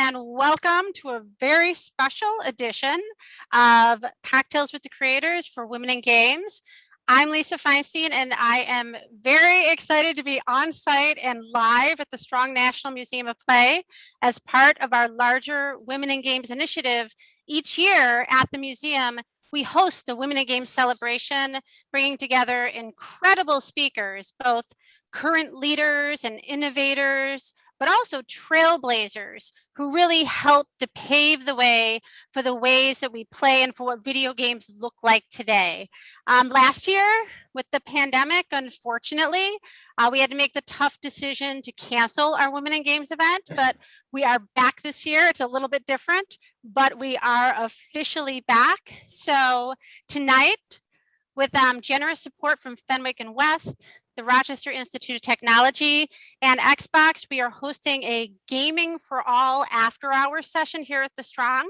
and welcome to a very special edition of Cocktails with the Creators for Women in Games. I'm Lisa Feinstein, and I am very excited to be on site and live at the Strong National Museum of Play as part of our larger Women in Games initiative. Each year at the museum, we host a Women in Games celebration, bringing together incredible speakers, both current leaders and innovators, but also trailblazers who really help to pave the way for the ways that we play and for what video games look like today. Last year, with the pandemic, unfortunately, we had to make the tough decision to cancel our Women in Games event, but we are back this year. It's a little bit different, but we are officially back. So tonight, with generous support from Fenwick and West, the Rochester Institute of Technology, and Xbox, we are hosting a Gaming for All after-hours session here at the Strong.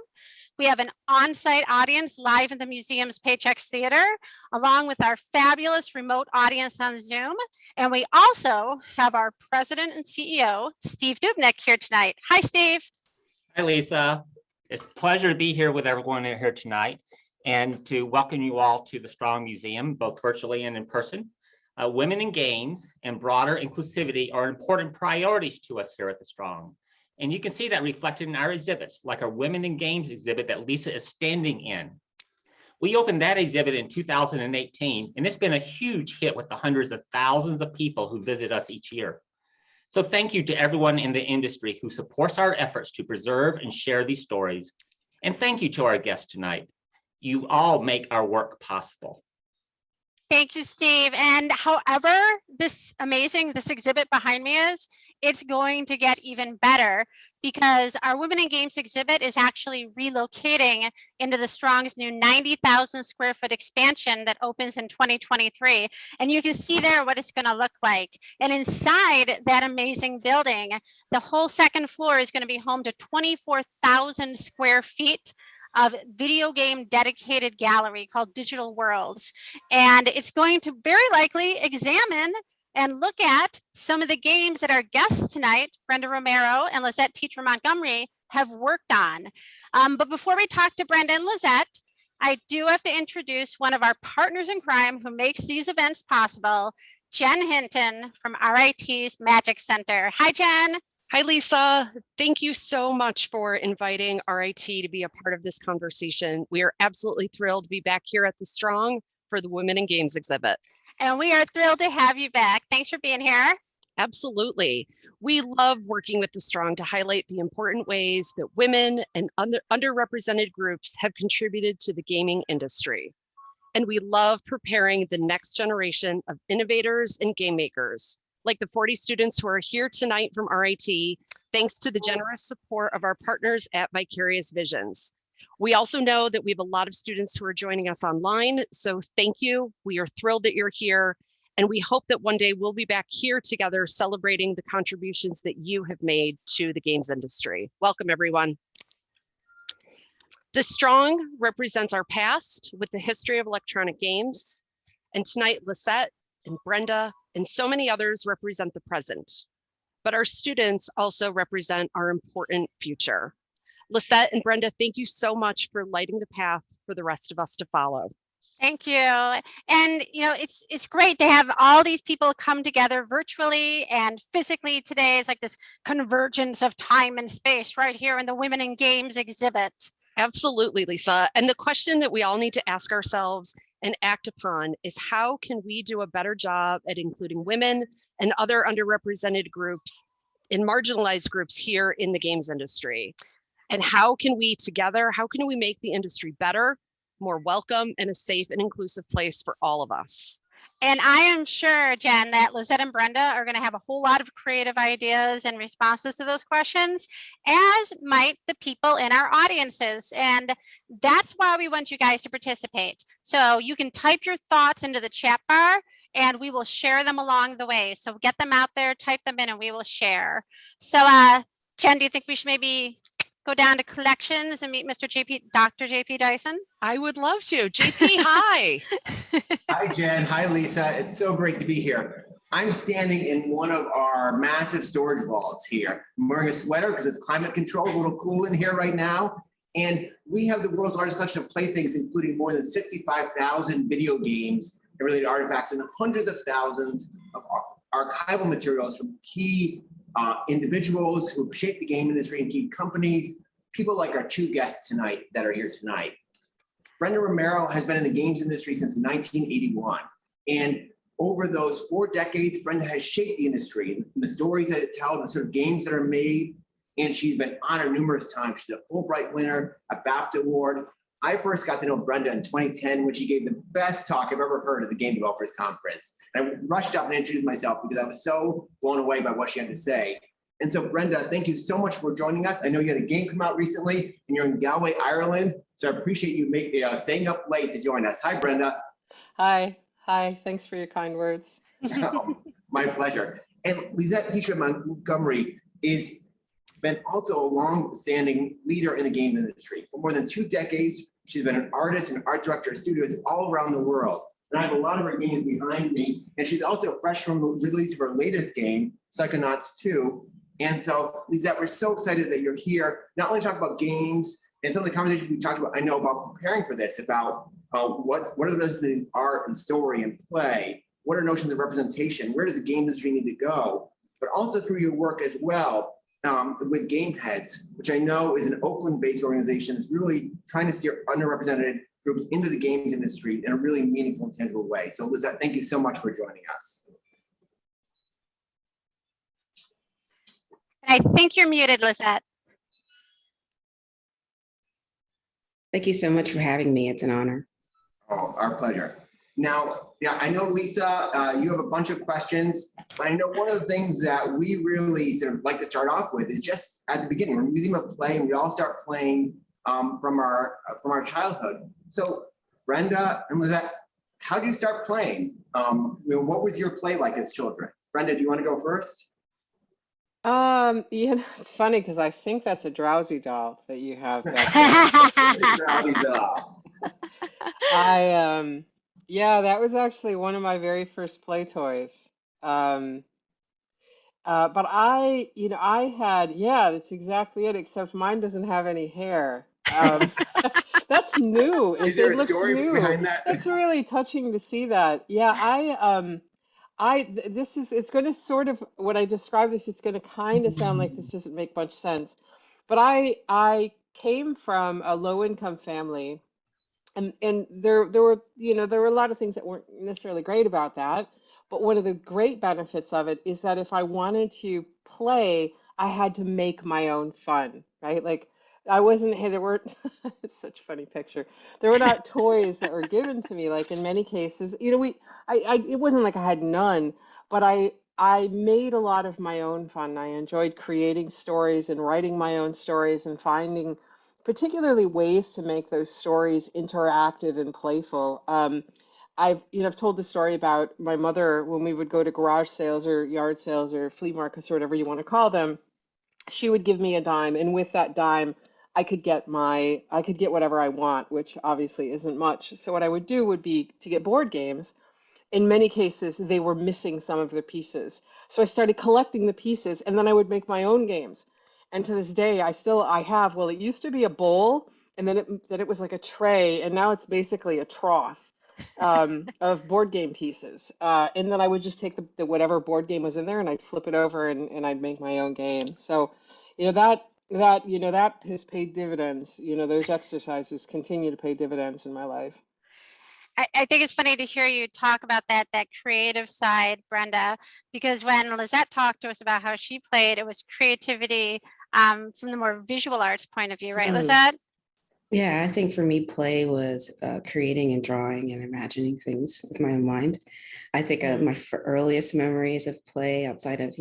We have an on-site audience live in the museum's Paychex Theater, along with our fabulous remote audience on Zoom. And we also have our president and CEO, Steve Dubnik, here tonight. Hi, Steve. Hi, Lisa. It's a pleasure to be here with everyone here tonight and to welcome you all to the Strong Museum, both virtually and in person. Women in games and broader inclusivity are important priorities to us here at the Strong. And you can see that reflected in our exhibits, like our Women in Games exhibit that Lisa is standing in. We opened that exhibit in 2018, and it's been a huge hit with the hundreds of thousands of people who visit us each year. So thank you to everyone in the industry who supports our efforts to preserve and share these stories. And thank you to our guests tonight. You all make our work possible. Thank you, Steve. And however this exhibit behind me is, it's going to get even better because our Women in Games exhibit is actually relocating into the Strong's new 90,000 square foot expansion that opens in 2023. And you can see there what it's going to look like. And inside that amazing building, the whole second floor is going to be home to 24,000 square feet of video game dedicated gallery called Digital Worlds. And it's going to very likely examine and look at some of the games that our guests tonight, Brenda Romero and Lisette Titre-Montgomery, have worked on. But before we talk to Brenda and Lisette, I do have to introduce one of our partners in crime who makes these events possible, Jen Hinton from RIT's Magic Center. Hi, Jen. Hi, Lisa. Thank you so much for inviting RIT to be a part of this conversation. We are absolutely thrilled to be back here at the Strong for the Women in Games exhibit. And we are thrilled to have you back. Thanks for being here. Absolutely. We love working with the Strong to highlight the important ways that women and underrepresented groups have contributed to the gaming industry. And we love preparing the next generation of innovators and game makers, like the 40 students who are here tonight from RIT, thanks to the generous support of our partners at Vicarious Visions. We also know that we have a lot of students who are joining us online, so thank you. We are thrilled that you're here, and we hope that one day we'll be back here together celebrating the contributions that you have made to the games industry. Welcome, everyone. The Strong represents our past with the history of electronic games, and tonight Lisette and Brenda and so many others represent the present, but our students also represent our important future. Lisette and Brenda, thank you so much for lighting the path for the rest of us to follow. Thank you. And it's great to have all these people come together virtually and physically today. It's like this convergence of time and space right here in the Women in Games exhibit. Absolutely, Lisa. And the question that we all need to ask ourselves and act upon is, how can we do a better job at including women and other underrepresented groups and marginalized groups here in the games industry? And how can we make the industry better, more welcome, and a safe and inclusive place for all of us? And I am sure, Jen, that Lisette and Brenda are going to have a whole lot of creative ideas and responses to those questions, as might the people in our audiences. And that's why we want you guys to participate. So you can type your thoughts into the chat bar and we will share them along the way. So get them out there, type them in, and we will share. So Jen, do you think we should maybe go down to collections and meet Dr. JP Dyson? I would love to. JP, hi. Hi, Jen. Hi, Lisa. It's so great to be here. I'm standing in one of our massive storage vaults here. I'm wearing a sweater because it's climate controlled, a little cool in here right now. And we have the world's largest collection of playthings, including more than 65,000 video games and related artifacts and hundreds of thousands of archival materials from key individuals who have shaped the game industry and key companies, people like our two guests tonight that are here tonight. Brenda Romero has been in the games industry since 1981. And over those 4 decades, Brenda has shaped the industry and the stories that it tells, the sort of games that are made. And she's been honored numerous times. She's a Fulbright winner, a BAFTA award. I first got to know Brenda in 2010 when she gave the best talk I've ever heard at the Game Developers Conference. And I rushed up and introduced myself because I was so blown away by what she had to say. And so Brenda, thank you so much for joining us. I know you had a game come out recently and you're in Galway, Ireland. So I appreciate you staying up late to join us. Hi, Brenda. Hi. Thanks for your kind words. My pleasure. And Lisette Titre-Montgomery is been also a long-standing leader in the game industry. For more than 2 decades, she's been an artist and art director at studios all around the world. And I have a lot of her games behind me. And she's also fresh from the release of her latest game, Psychonauts 2. And so, Lisette, we're so excited that you're here, not only to talk about games and some of the conversations we talked about, I know about preparing for this, about what are the notions between art and story and play? What are notions of representation? Where does the game industry need to go? But also through your work as well, with Game Heads, which I know is an Oakland-based organization that's really trying to steer underrepresented groups into the games industry in a really meaningful and tangible way. So Lisette, thank you so much for joining us. I think you're muted, Lisette. Thank you so much for having me. It's an honor. Oh, our pleasure. Now, I know, Lisa, you have a bunch of questions, but I know one of the things that we really sort of like to start off with is just at the beginning. We're a museum of play, and we all start playing from our childhood. So, Brenda and Lisette, how do you start playing? What was your play like as children? Brenda, do you want to go first? It's funny because I think that's a Drowsy doll that you have back there. Drowsy doll. Yeah, that was actually one of my very first play toys. But I had, yeah, that's exactly it, except mine doesn't have any hair. That's new. Is there It a looks story new. behind that? It's really touching to see that. Yeah, it's going to sort of, when I describe this, it's going to kind of sound like this doesn't make much sense. But I came from a low income family. And there were a lot of things that weren't necessarily great about that, but one of the great benefits of it is that if I wanted to play, I had to make my own fun, right? Like I wasn't, hey, there weren't, it's such a funny picture. There were not toys that were given to me. Like in many cases, it wasn't like I had none, but I made a lot of my own fun. I enjoyed creating stories and writing my own stories and finding particularly ways to make those stories interactive and playful. I've told the story about my mother when we would go to garage sales or yard sales or flea markets or whatever you want to call them. She would give me a dime, and with that dime, I could get whatever I want, which obviously isn't much. So what I would do would be to get board games. In many cases, they were missing some of the pieces. So I started collecting the pieces, and then I would make my own games. And to this day, I have, well, it used to be a bowl, and then it was like a tray, and now it's basically a trough of board game pieces. And then I would just take the whatever board game was in there, and I'd flip it over, and I'd make my own game. So, that has paid dividends. Those exercises continue to pay dividends in my life. I think it's funny to hear you talk about that creative side, Brenda, because when Lisette talked to us about how she played, it was creativity from the more visual arts point of view, right, Lisette? Yeah, I think for me, play was creating and drawing and imagining things with my own mind. I think my earliest memories of play outside of,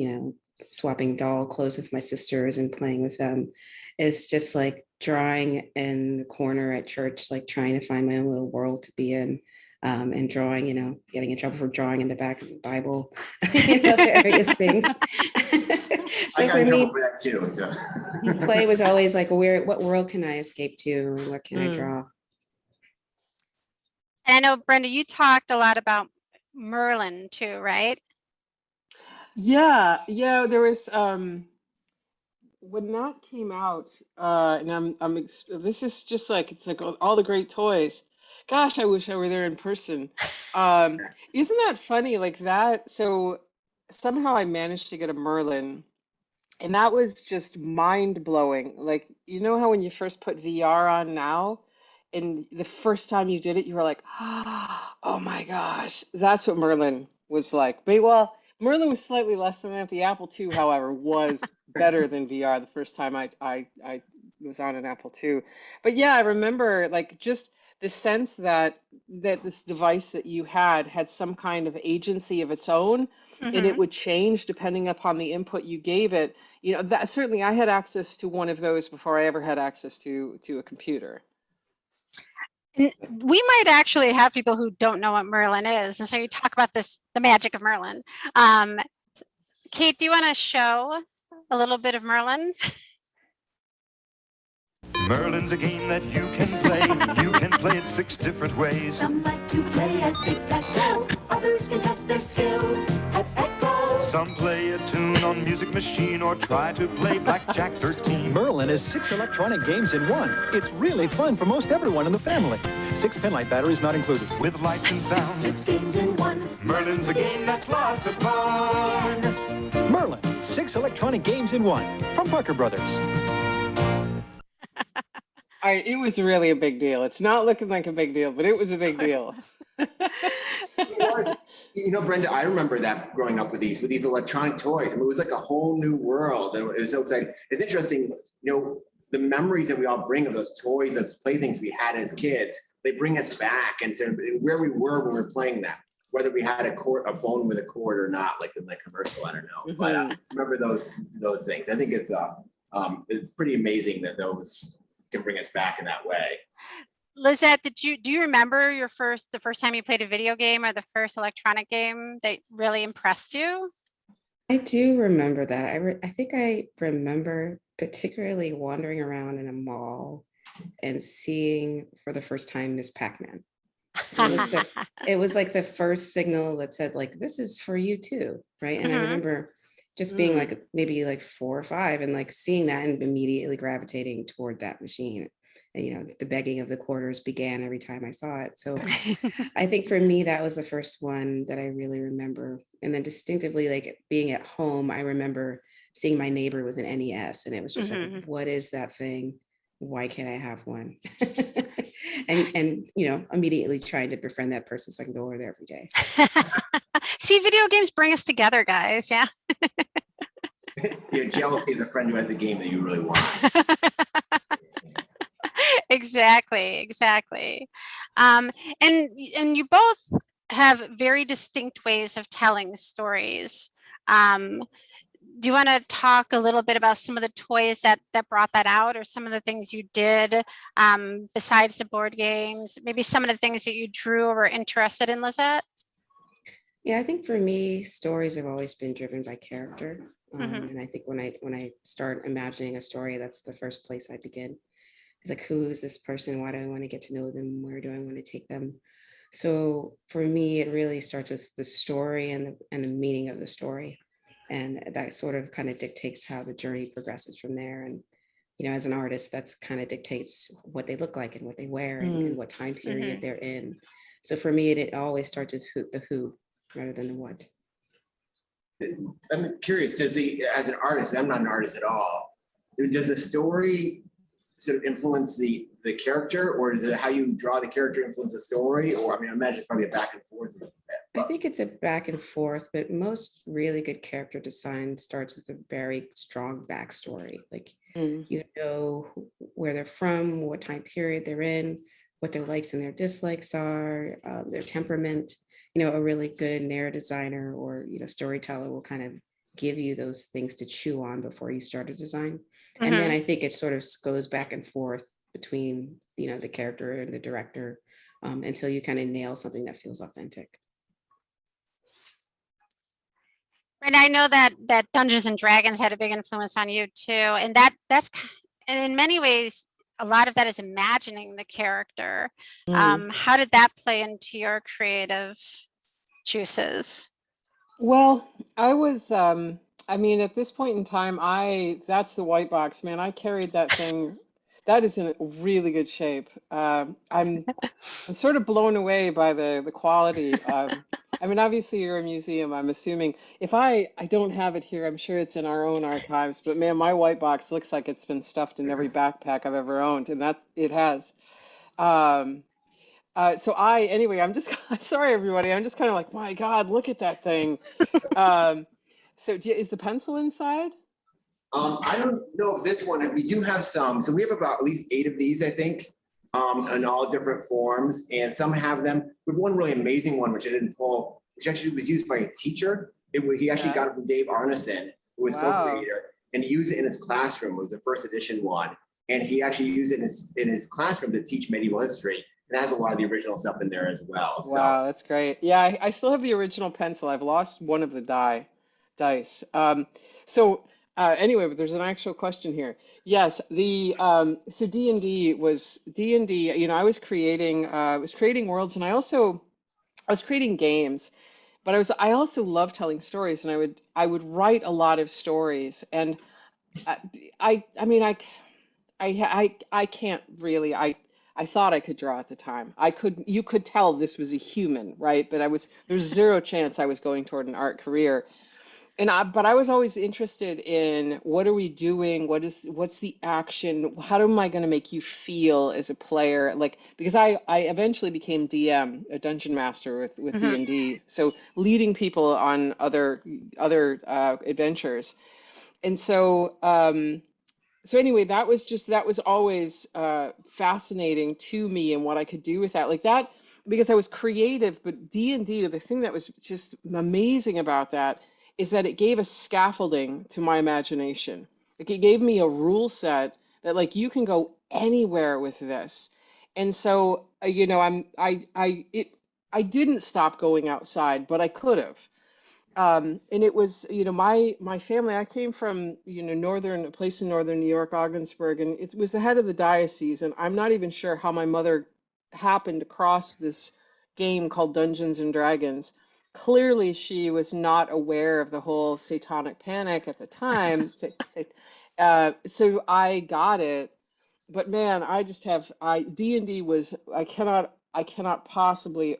swapping doll clothes with my sisters and playing with them is just like drawing in the corner at church, like trying to find my own little world to be in, and drawing, getting in trouble for drawing in the back of the Bible, various things. So I got in trouble for that too. So. Play was always like, what world can I escape to? What can I draw? And I know, Brenda, you talked a lot about Merlin too, right? Yeah, there was when that came out, and this is just like it's like all the great toys. Gosh, I wish I were there in person. Isn't that funny? Like that. So somehow I managed to get a Merlin, and that was just mind blowing. Like, you know how when you first put VR on now, and the first time you did it, you were like, oh my gosh, that's what Merlin was like. But, well, Merlin was slightly less than that. The Apple II, however, was better than VR the first time I was on an Apple II. But yeah, I remember like just the sense that this device that you had some kind of agency of its own, and it Mhm. would change depending upon the input you gave it. You know, that certainly I had access to one of those before I ever had access to a computer. And we might actually have people who don't know what Merlin is. And so you talk about this, the magic of Merlin. Um, Kate, do you want to show a little bit of Merlin? Merlin's a game that you can play. You can play it 6 different ways. Some like to play at tic-tac-toe. Others can test their skill at echo. Some play a tune on Music Machine or try to play Blackjack 13. Merlin is 6 electronic games in one. It's really fun for most everyone in the family. 6 penlight batteries not included. With lights and sounds. 6 games in one. Merlin's a game that's lots of fun. Merlin, 6 electronic games in one. From Parker Brothers. It was really a big deal. It's not looking like a big deal, but it was a big deal. It was. You know, Brenda, I remember that growing up with these electronic toys. I mean, it was like a whole new world, and it was so exciting. It's interesting, you know, the memories that we all bring of those toys, those playthings we had as kids. They bring us back, and so where we were when we were playing them, whether we had a phone with a cord or not, like in the commercial. I don't know, but I remember those things. I think it's pretty amazing that those can bring us back in that way. Lisette, do you remember the first time you played a video game or the first electronic game that really impressed you? I do remember that. I think I remember particularly wandering around in a mall and seeing for the first time Miss Pac-Man. It was like the first signal that said like, this is for you too, right? And I remember just being like maybe like 4 or 5 and like seeing that and immediately gravitating toward that machine. And, you know, the begging of the quarters began every time I saw it. So I think for me, that was the first one that I really remember. And then distinctively, like being at home, I remember seeing my neighbor with an NES, and it was just like, what is that thing? Why can't I have one? and you know, immediately trying to befriend that person so I can go over there every day. See, video games bring us together, guys. Yeah. You're jealousy of the friend who has a game that you really want. Exactly. And you both have very distinct ways of telling stories. Do you want to talk a little bit about some of the toys that brought that out, or some of the things you did besides the board games? Maybe some of the things that you drew or were interested in, Lisette? Yeah, I think for me, stories have always been driven by character. And I think when I start imagining a story, that's the first place I begin. It's like, who is this person? Why do I want to get to know them? Where do I want to take them? So for me, it really starts with the story and the meaning of the story. And that sort of kind of dictates how the journey progresses from there. And, you know, as an artist, that's kind of dictates what they look like and what they wear and what time period they're in. So for me, it always starts with the who rather than the what. I'm curious, as an artist, I'm not an artist at all, does the story sort of influence the character, or is it how you draw the character influence the story? Or I mean, I imagine it's probably a back and forth. I think it's a back and forth, but most really good character design starts with a very strong backstory. Like you know where they're from, what time period they're in, what their likes and their dislikes are, their temperament. You know, a really good narrative designer or, you know, storyteller will kind of give you those things to chew on before you start a design. And then I think it sort of goes back and forth between, you know, the character and the director until you kind of nail something that feels authentic. And I know that Dungeons and Dragons had a big influence on you too. And and in many ways, a lot of that is imagining the character. How did that play into your creative juices? Well, I was, I mean, at this point in time, that's the white box, man. I carried that thing. That is in really good shape. I'm sort of blown away by the quality. I mean, obviously you're a museum, I'm assuming. If I don't have it here, I'm sure it's in our own archives, but man, my white box looks like it's been stuffed in every backpack I've ever owned, and that it has. Um, anyway, I'm just, sorry everybody, I'm just kind of like, my God, look at that thing. Um, is the pencil inside? I don't know if this one, we do have some, so we have about at least 8 of these, I think, in all different forms, and some have them. We have one really amazing one, which I didn't pull, which actually was used by a teacher. He actually got it from Dave Arneson, who was Wow. co-creator, and he used it in his classroom. It was the first edition one, and he actually used it in his classroom to teach medieval history. And has a lot of the original stuff in there as well. Wow, that's great. Yeah, I still have the original pencil. I've lost one of the dice. Anyway, but there's an actual question here. Yes, so D&D, you know, I was creating worlds, and I was creating games, but I also love telling stories, and I would write a lot of stories, and I I mean I can't really. I thought I could draw at the time. You could tell this was a human, right? But there's zero chance I was going toward an art career. But I was always interested in what are we doing? What's the action? How am I going to make you feel as a player? Like, because I eventually became DM, a dungeon master with Mhm. D&D. So leading people on other adventures. And so anyway, that was always fascinating to me and what I could do with that. Like that, because I was creative, but D&D, the thing that was just amazing about that is that it gave a scaffolding to my imagination. Like it gave me a rule set that like you can go anywhere with this. And so, you know, I didn't stop going outside, but I could have. And it was, you know, my family, I came from, you know, a place in northern New York, Ogdensburg, and it was the head of the diocese, and I'm not even sure how my mother happened across this game called Dungeons and Dragons. Clearly, she was not aware of the whole satanic panic at the time. So I got it, but man, D&D was, I cannot possibly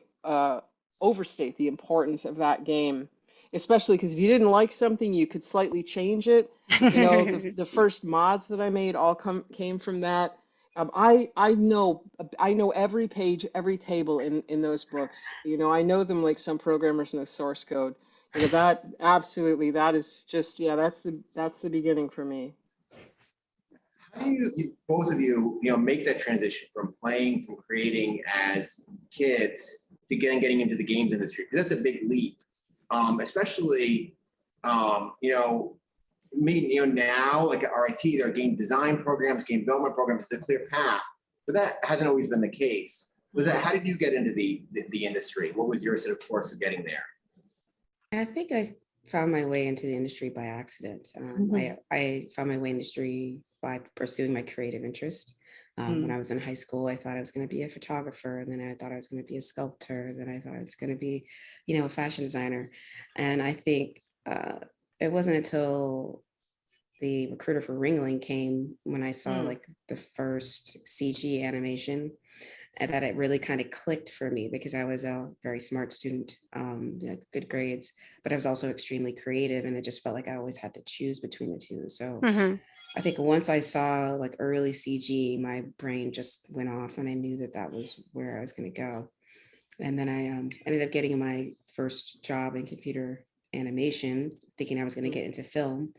overstate the importance of that game, especially because if you didn't like something, you could slightly change it. You know, the first mods that I made came from that. I know every page, every table in those books. You know, I know them like some programmers know source code. You know, that absolutely, that is just, yeah, that's the beginning for me. How do both of you, you know, make that transition from creating as kids to getting into the games industry? Because that's a big leap, especially, you know, now like at RIT, there are game design programs, game development programs, it's a clear path, but that hasn't always been the case. How did you get into the industry? What was your sort of course of getting there? I think I found my way into the industry by accident. I found my way in industry by pursuing my creative interest. When I was in high school, I thought I was going to be a photographer, and then I thought I was going to be a sculptor, then I thought I was going to be, you know, a fashion designer. And I think it wasn't until the recruiter for Ringling came when I saw like the first CG animation, and that it really kind of clicked for me, because I was a very smart student, had good grades, but I was also extremely creative, and it just felt like I always had to choose between the two. So I think once I saw like early CG, my brain just went off, and I knew that that was where I was going to go. And then I ended up getting my first job in computer animation, thinking I was going to get into film.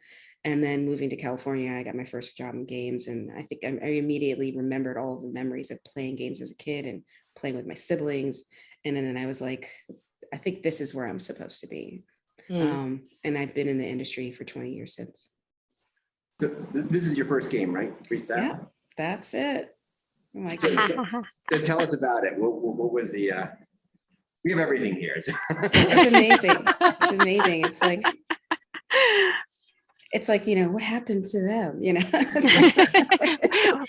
And then moving to California, I got my first job in games. And I think I immediately remembered all of the memories of playing games as a kid and playing with my siblings. And then I was like, I think this is where I'm supposed to be. And I've been in the industry for 20 years since. So this is your first game, right? Freestyle? Yeah, that's it. Oh my So, goodness. so tell us about it. What was the, we have everything here. It's amazing. It's amazing. It's like, it's like, what happened to them?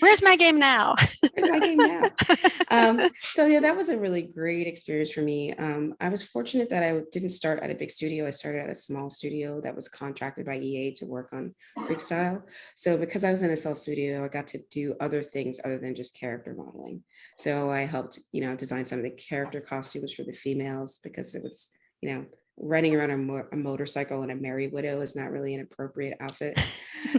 Where's my game now? Where's my game now? So yeah, that was a really great experience for me. I was fortunate that I didn't start at a big studio. I started at a small studio that was contracted by EA to work on freestyle. So because I was in a small studio, I got to do other things other than just character modeling. So I helped, design some of the character costumes for the females because it was, running around a motorcycle and a merry widow is not really an appropriate outfit.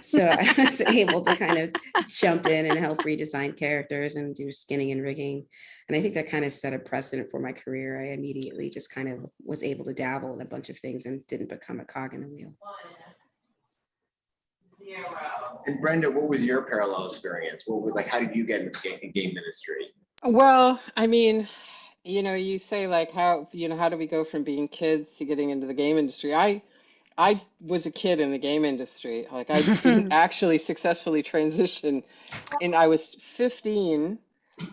So I was able to kind of jump in and help redesign characters and do skinning and rigging. And I think that kind of set a precedent for my career. I immediately just kind of was able to dabble in a bunch of things and didn't become a cog in the wheel. And Brenda, what was your parallel experience? How did you get into the game industry? Well, I mean, you say like how do we go from being kids to getting into the game industry? I was a kid in the game industry. Like I didn't actually successfully transition. And I was 15.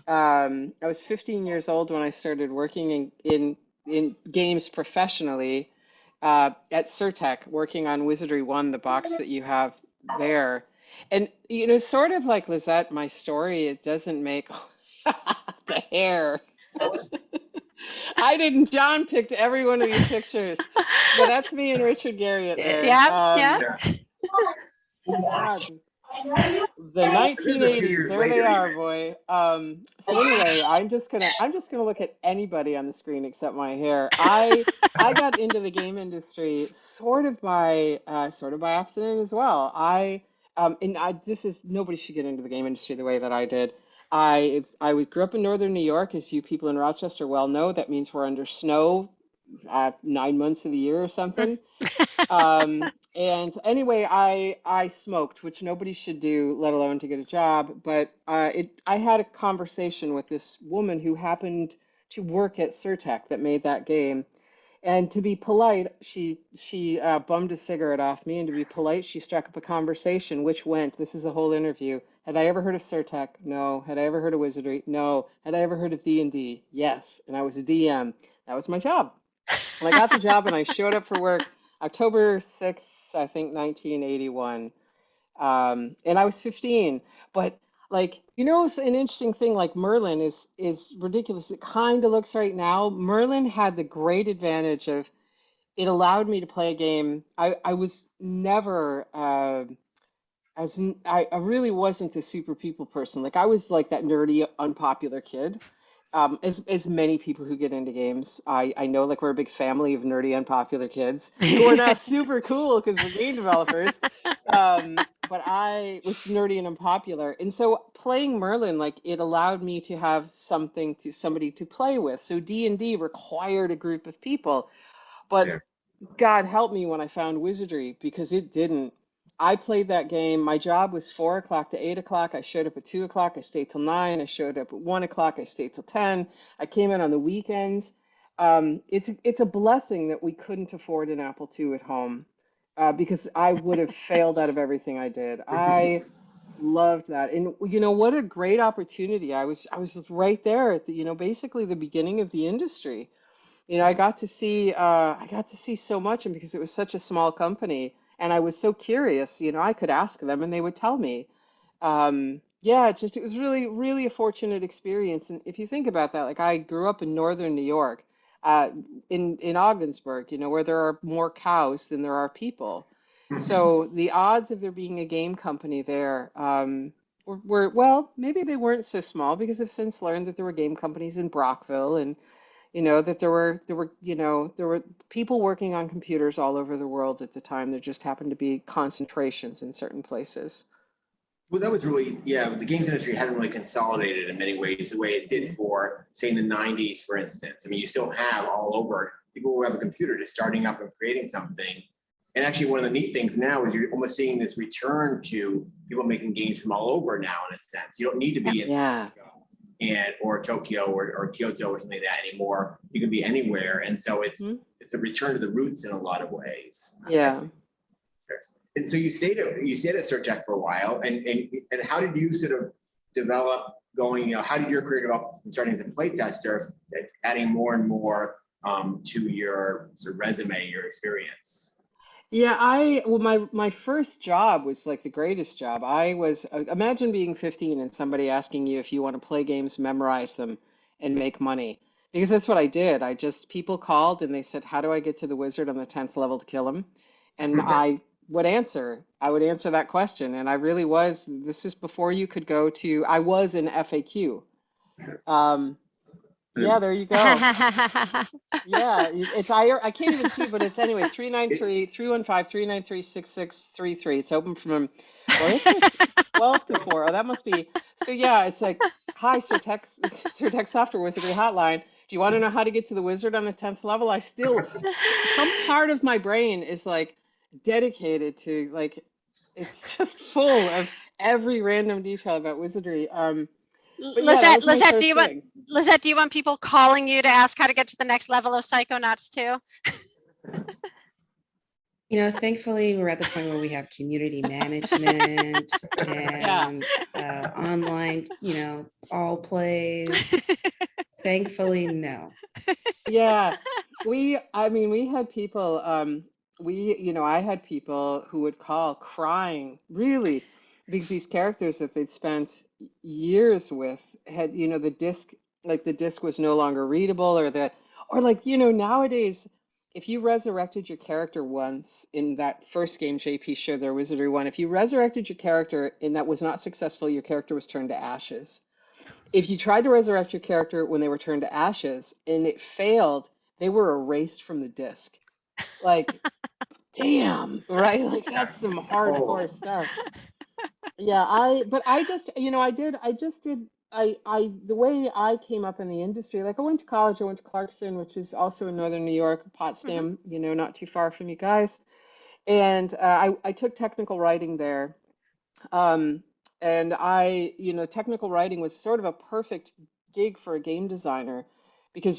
I was 15 years old when I started working in games professionally at Surtech, working on Wizardry 1, the box that you have there. And sort of like Lisette, my story, it doesn't make the hair. John picked every one of these pictures. But that's me and Richard Garriott there. Yeah. God, the 1980s, there they are, boy. So anyway, I'm just gonna look at anybody on the screen except my hair. I got into the game industry sort of by accident as well. Nobody should get into the game industry the way that I did. Grew up in northern New York, as you people in Rochester well know. That means we're under snow 9 months of the year or something. And anyway, I smoked, which nobody should do, let alone to get a job. But I had a conversation with this woman who happened to work at Surtech that made that game. And to be polite, she bummed a cigarette off me. And to be polite, she struck up a conversation, which went, this is the whole interview. Had I ever heard of Surtech? No. Had I ever heard of Wizardry? No. Had I ever heard of D&D? Yes. And I was a DM. That was my job. And I got the job and I showed up for work October 6th, I think 1981. And I was 15. But it's an interesting thing, like Merlin is ridiculous. It kind of looks right now. Merlin had the great advantage of it allowed me to play a game. I was never I really wasn't a super people person. Like I was like that nerdy, unpopular kid. As many people who get into games, I know like we're a big family of nerdy, unpopular kids who are now super cool because we're game developers. But I was nerdy and unpopular, and so playing Merlin, like it allowed me to have somebody to play with. So D&D required a group of people, but Yeah. God help me when I found Wizardry because it didn't. I played that game. My job was 4 o'clock to 8 o'clock. I showed up at 2 o'clock. I stayed till 9. I showed up at 1 o'clock. I stayed till 10. I came in on the weekends. It's a blessing that we couldn't afford an Apple II at home because I would have failed out of everything I did. I loved that. And what a great opportunity. I was just right there at the, basically the beginning of the industry. I got to see so much, and because it was such a small company, and I was so curious, I could ask them, and they would tell me. Yeah, it was really, really a fortunate experience. And if you think about that, like I grew up in northern New York, in Ogdensburg, where there are more cows than there are people. So the odds of there being a game company there, well, maybe they weren't so small because I've since learned that there were game companies in Brockville and that there were people working on computers all over the world at the time. There just happened to be concentrations in certain places. Well, that was really, the games industry hadn't really consolidated in many ways the way it did for, say, in the 90s, for instance. I mean, you still have all over people who have a computer just starting up and creating something. And actually, one of the neat things now is you're almost seeing this return to people making games from all over now, in a sense. You don't need to be in San Francisco or Tokyo or Kyoto or something like that anymore. You can be anywhere. And so it's a return to the roots in a lot of ways. Yeah. And so you stayed at Surtech for a while, and how did you sort of develop going? How did your career develop from starting as a playtester, adding more and more to your sort of resume, your experience? Yeah, well, my first job was like the greatest job. I was imagine being 15 and somebody asking you if you want to play games, memorize them, and make money. Because that's what I did. People called and they said, "How do I get to the wizard on the 10th level to kill him?" And I would answer that question. And I really was. This is before you could go to. I was an FAQ. Um, yeah, there you go. Yeah, it's I can't even see, but it's anyways 393-315-393-6633. It's open from, well, it says 12 to 4. Oh, that must be. So yeah, it's like, hi, Sir Tech Sir Tech Software Wizardry Hotline. Do you want to know how to get to the wizard on the 10th level? Some part of my brain is like dedicated to like it's just full of every random detail about wizardry. But yeah, that Lisette, was my Lisette, first thing. Do you want people calling you to ask how to get to the next level of Psychonauts too? Thankfully, we're at the point where we have community management and online, all plays. Thankfully, no. Yeah, we had people, I had people who would call crying, really, because these characters that they'd spent years with had, the disc was no longer readable, nowadays, if you resurrected your character once in that first game JP showed their Wizardry one, if you resurrected your character and that was not successful, your character was turned to ashes. If you tried to resurrect your character when they were turned to ashes and it failed, they were erased from the disc. Like, damn, right? Like that's some hardcore stuff. Yeah, but I just, the way I came up in the industry, like I went to college, I went to Clarkson, which is also in Northern New York, Mhm. Potsdam, not too far from you guys. And I took technical writing there. Um, and technical writing was sort of a perfect gig for a game designer because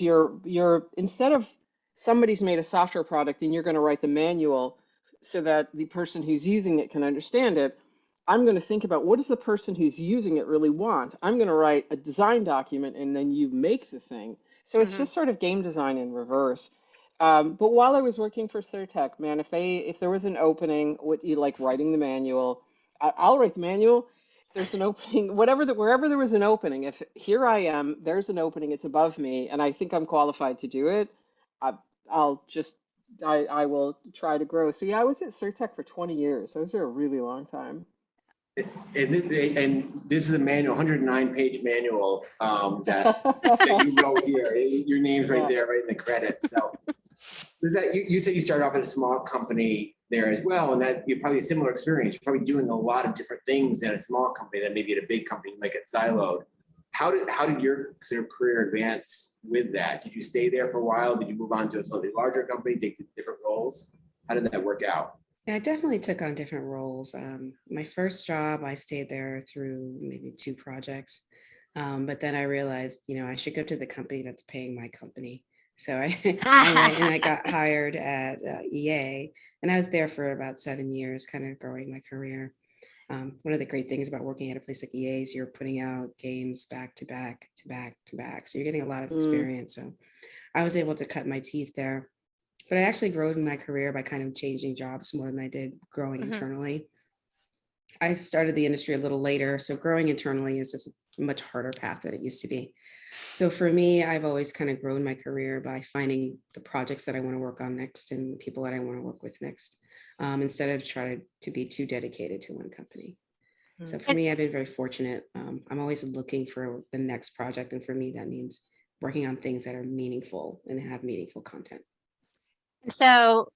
instead of somebody's made a software product and you're going to write the manual so that the person who's using it can understand it, I'm going to think about what does the person who's using it really want? I'm going to write a design document and then you make the thing. So it's Mhm. just sort of game design in reverse. But while I was working for Surtech, man, if there was an opening, what you like writing the manual, I'll write the manual. If there's an opening, wherever there was an opening, if here I am, there's an opening, it's above me, and I think I'm qualified to do it, I, I'll just, I will try to grow. So yeah, I was at Surtech for 20 years. I was there a really long time. And this is a manual, 109-page manual that you wrote here. Your name's right there, right in the credits. So, you said you started off at a small company there as well, and that you're probably a similar experience. You're probably doing a lot of different things at a small company that maybe at a big company you might get siloed. How did your sort of career advance with that? Did you stay there for a while? Did you move on to a slightly larger company, take different roles? How did that work out? Yeah, I definitely took on different roles. My first job, I stayed there through maybe 2 projects. But then I realized, I should go to the company that's paying my company. So I went and I got hired at EA, and I was there for about 7 years, kind of growing my career. One of the great things about working at a place like EA is you're putting out games back to back to back to back. So you're getting a lot of experience. So I was able to cut my teeth there. But I actually grew in my career by kind of changing jobs more than I did growing internally. I started the industry a little later, so growing internally is just a much harder path than it used to be. So for me, I've always kind of grown my career by finding the projects that I want to work on next and the people that I want to work with next, instead of trying to be too dedicated to one company. So for me, I've been very fortunate. I'm always looking for the next project. And for me, that means working on things that are meaningful and have meaningful content. So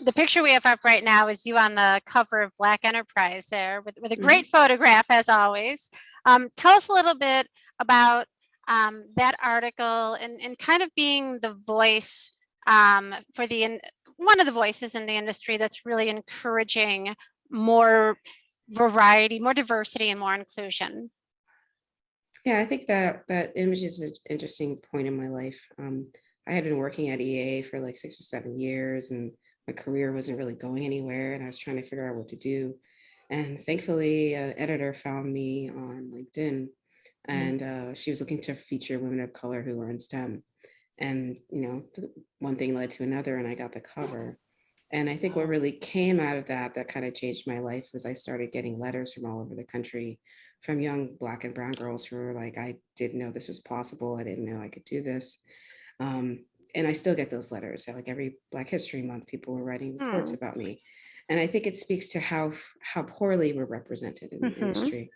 the picture we have up right now is you on the cover of Black Enterprise there with a great photograph as always. Tell us a little bit about that article and kind of being the voice for one of the voices in the industry that's really encouraging more variety, more diversity, and more inclusion. Yeah, I think that image is an interesting point in my life. I had been working at EA for like 6 or 7 years, and my career wasn't really going anywhere, and I was trying to figure out what to do. And thankfully, an editor found me on LinkedIn, and she was looking to feature women of color who were in STEM. And one thing led to another, and I got the cover. And I think what really came out of that kind of changed my life was I started getting letters from all over the country from young Black and brown girls who were like, I didn't know this was possible. I didn't know I could do this. And I still get those letters. So like every Black History Month, people were writing reports about me. And I think it speaks to how poorly we're represented in the industry.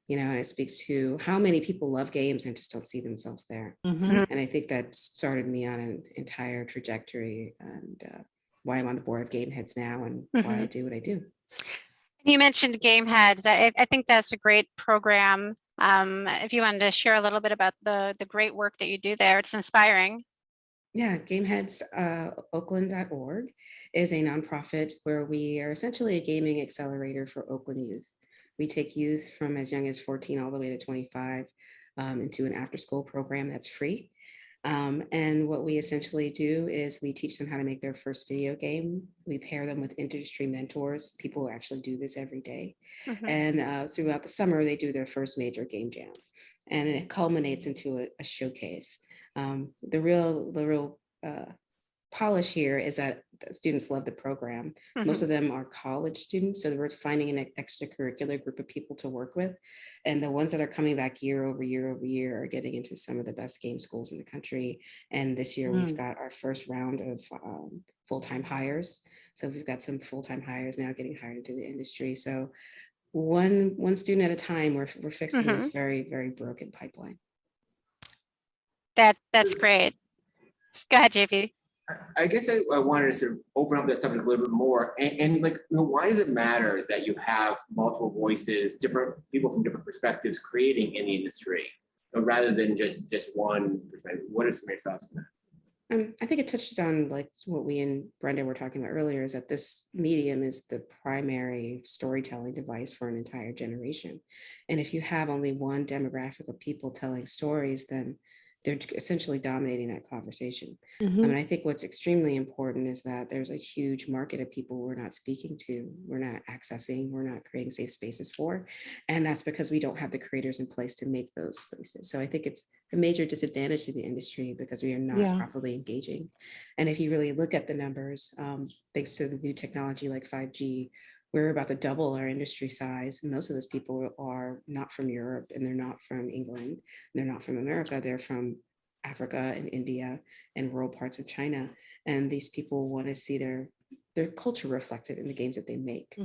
And it speaks to how many people love games and just don't see themselves there. And I think that started me on an entire trajectory, and why I'm on the board of Game Heads now, and why I do what I do. You mentioned Game Heads. I think that's a great program. If you wanted to share a little bit about the great work that you do there, it's inspiring. Yeah, Gameheads, Oakland.org is a nonprofit where we are essentially a gaming accelerator for Oakland youth. We take youth from as young as 14 all the way to 25 into an after-school program that's free. And what we essentially do is we teach them how to make their first video game. We pair them with industry mentors, people who actually do this every day. And throughout the summer, they do their first major game jam. And it culminates into a showcase. The real polish here is that the students love the program. Most of them are college students, so we're finding an extracurricular group of people to work with. And the ones that are coming back year over year over year are getting into some of the best game schools in the country. And this year we've got our first round of full-time hires. So we've got some full-time hires now getting hired into the industry. So one student at a time, we're fixing this very, very broken pipeline. That's great. Go ahead, JP. I guess I wanted to sort of open up that subject a little bit more, and like, why does it matter that you have multiple voices, different people from different perspectives creating in the industry, rather than just one perspective? What are some of your thoughts on that? I think it touches on like what we and Brenda were talking about earlier, is that this medium is the primary storytelling device for an entire generation. And if you have only one demographic of people telling stories, then they're essentially dominating that conversation. And I think what's extremely important is that there's a huge market of people we're not speaking to, we're not accessing, we're not creating safe spaces for. And that's because we don't have the creators in place to make those spaces. So I think it's a major disadvantage to the industry because we are not properly engaging. And if you really look at the numbers, thanks to the new technology like 5G, we're about to double our industry size. Most of those people are not from Europe, and they're not from England, and they're not from America. They're from Africa and India and rural parts of China. And these people want to see their culture reflected in the games that they make.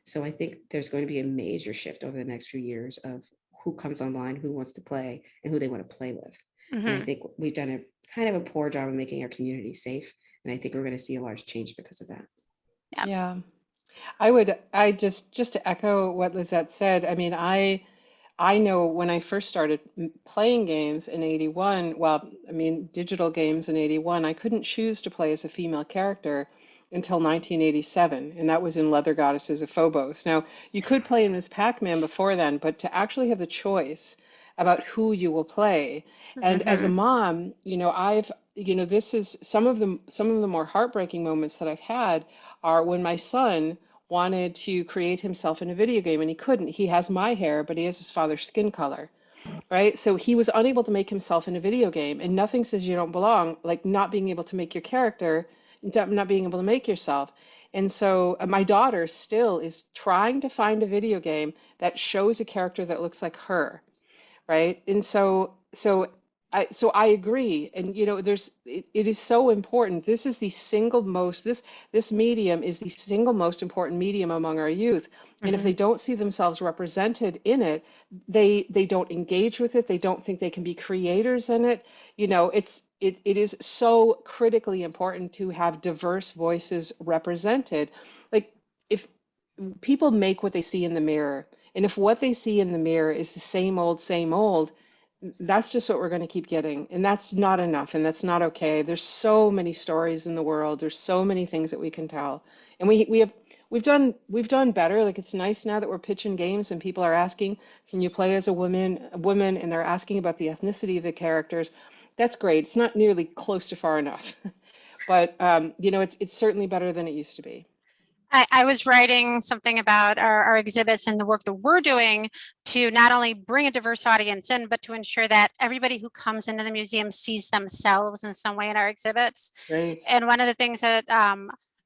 So I think there's going to be a major shift over the next few years of who comes online, who wants to play, and who they want to play with. And I think we've done a kind of a poor job of making our community safe. And I think we're going to see a large change because of that. Yeah. I just to echo what Lisette said, I mean, I know when I first started playing games in 81, well, I mean, digital games in 81, I couldn't choose to play as a female character until 1987, and that was in Leather Goddesses of Phobos. Now, you could play in as Pac-Man before then, but to actually have the choice about who you will play. And as a mom, this is some of the more heartbreaking moments that I've had are when my son wanted to create himself in a video game and he couldn't. He has my hair, but he has his father's skin color, right? So he was unable to make himself in a video game, and nothing says you don't belong like not being able to make your character, not being able to make yourself. And so my daughter still is trying to find a video game that shows a character that looks like her, right? And so I agree. And it is so important. This is the single most this medium is the single most important medium among our youth. And if they don't see themselves represented in it, they don't engage with it. They don't think they can be creators in it. It is so critically important to have diverse voices represented. Like, if people make what they see in the mirror, and if what they see in the mirror is the same old, that's just what we're going to keep getting. And that's not enough, and that's not okay. There's so many stories in the world. There's so many things that we can tell. And we've done better. Like, it's nice now that we're pitching games and people are asking, can you play as a woman, and they're asking about the ethnicity of the characters. That's great. It's not nearly close to far enough. But it's certainly better than it used to be. I was writing something about our exhibits and the work that we're doing to not only bring a diverse audience in, but to ensure that everybody who comes into the museum sees themselves in some way in our exhibits. Great. And one of the things that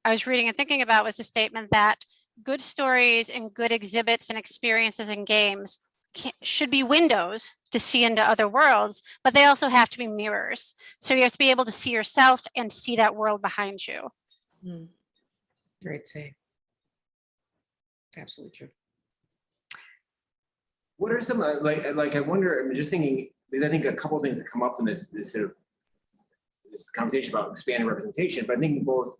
I was reading and thinking about was the statement that good stories and good exhibits and experiences and games should be windows to see into other worlds, but they also have to be mirrors. So you have to be able to see yourself and see that world behind you. Great say. It's absolutely true. What are some like I wonder, I'm just thinking, because I think a couple of things that come up in this sort of this conversation about expanding representation, but I think both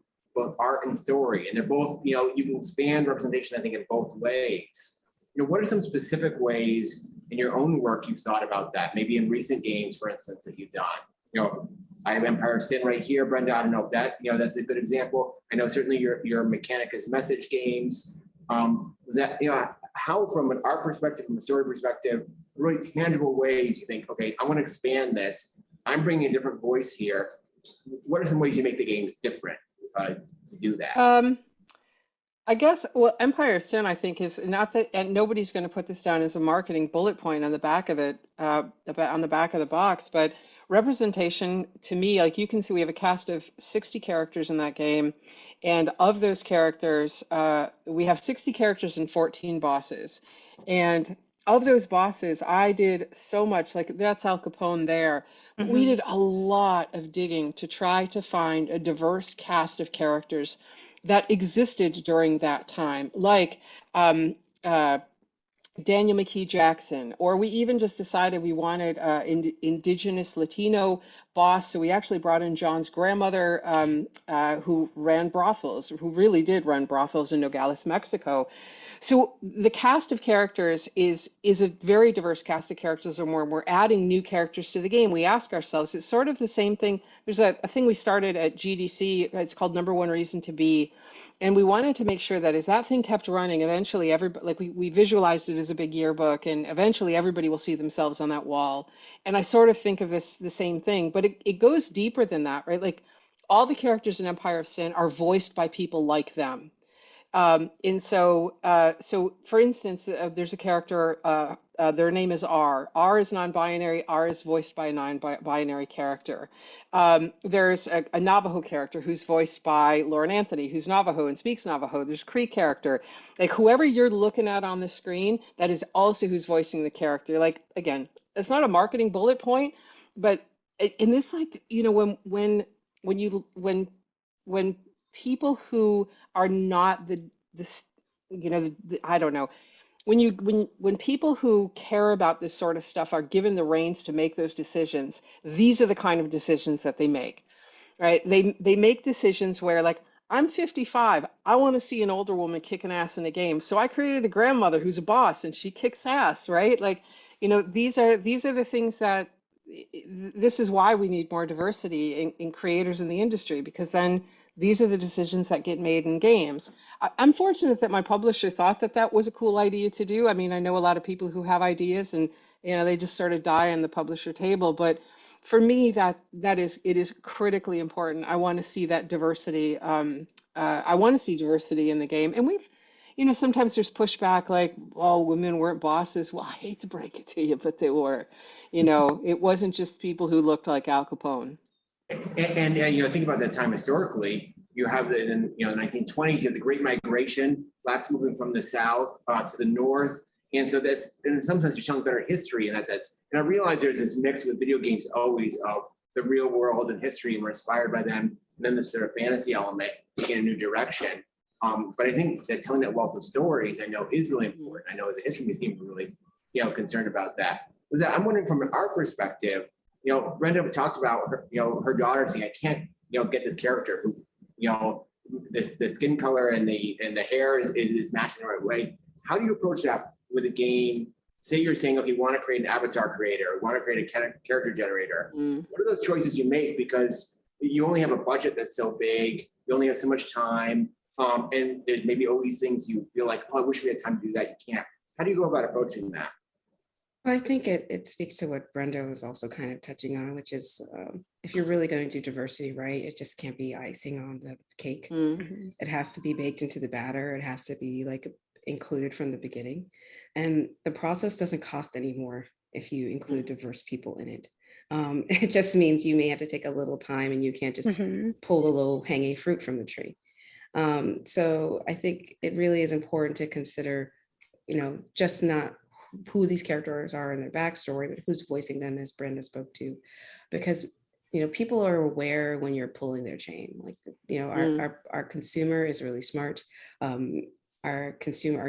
art and story, and they're both, you know, you can expand representation, I think, in both ways. You know, what are some specific ways in your own work you've thought about that? Maybe in recent games, for instance, that you've done. You know, I have Empire of Sin right here, Brenda. I don't know if that, you know, that's a good example. I know certainly your mechanic is message games. Was that, you know, how from an art perspective, from a story perspective, really tangible ways you think, okay, I want to expand this. I'm bringing a different voice here. What are some ways you make the games different to do that? I guess, well, Empire of Sin, I think, is not that, and nobody's going to put this down as a marketing bullet point on the back of it, on the back of the box, but representation to me, like you can see, we have a cast of 60 characters in that game, and of those characters, we have 60 characters and 14 bosses, and of those bosses, I did so much, like that's Al Capone there, but we did a lot of digging to try to find a diverse cast of characters that existed during that time, like Daniel McKee Jackson, or we even just decided we wanted indigenous Latino boss. So we actually brought in John's grandmother, who ran brothels, who really did run brothels in Nogales, Mexico. So the cast of characters is a very diverse cast of characters, and when we're adding new characters to the game, we ask ourselves, it's sort of the same thing. There's a thing we started at GDC, it's called Number One Reason to Be. And we wanted to make sure that as that thing kept running, eventually everybody, like we visualized it as a big yearbook, and eventually everybody will see themselves on that wall. And I sort of think of this the same thing, but it goes deeper than that, right? Like all the characters in Empire of Sin are voiced by people like them. And so, so for instance, there's a character, their name is R. R is non-binary. R is voiced by a non-binary character. There's a Navajo character who's voiced by Lauren Anthony, who's Navajo and speaks Navajo. There's a Cree character. Like whoever you're looking at on the screen, that is also who's voicing the character. Like, again, it's not a marketing bullet point, but in this, like, you know, when people who are not this, you know, I don't know, when people who care about this sort of stuff are given the reins to make those decisions, these are the kind of decisions that they make, right? They make decisions where, like, I'm 55, I want to see an older woman kicking ass in a game, so I created a grandmother who's a boss and she kicks ass, right? Like, you know, these are the things that, this is why we need more diversity in creators in the industry, because then these are the decisions that get made in games. I'm fortunate that my publisher thought that that was a cool idea to do. I mean, I know a lot of people who have ideas and, you know, they just sort of die on the publisher table. But for me, it is critically important. I want to see that diversity. I want to see diversity in the game. And we've, you know, sometimes there's pushback like, oh, women weren't bosses. Well, I hate to break it to you, but they were. You know, it wasn't just people who looked like Al Capone. And you know, think about that time historically. You have the, in, you know, 1920s, you have the Great Migration, blacks moving from the south to the north, and so that's, in some sense, you're telling better history, and that's it. And I realize there's this mix with video games always of the real world and history, and we're inspired by them, and then this sort of fantasy element taking a new direction. But I think that telling that wealth of stories, I know, is really important. I know as a history museum, we're really, you know, concerned about that. I'm wondering from an art perspective, you know, Brenda talked about her, you know, her daughter saying, I can't, you know, get this character who, you know, the skin color and the hair is matching the right way. How do you approach that with a game? Say you're saying, okay, you want to create an avatar creator, want to create a character generator. What are those choices you make? Because you only have a budget that's so big, you only have so much time, and there's maybe always things you feel like, oh, I wish we had time to do that. You can't. How do you go about approaching that? Well, I think it speaks to what Brenda was also kind of touching on, which is if you're really going to do diversity, right, it just can't be icing on the cake. It has to be baked into the batter. It has to be like included from the beginning. And the process doesn't cost any more if you include diverse people in it. It just means you may have to take a little time and you can't just pull the low hanging fruit from the tree. So I think it really is important to consider, just not who these characters are in their backstory, but who's voicing them, as Brenda spoke to, because people are aware when you're pulling their chain. Like, our consumer is really smart. Our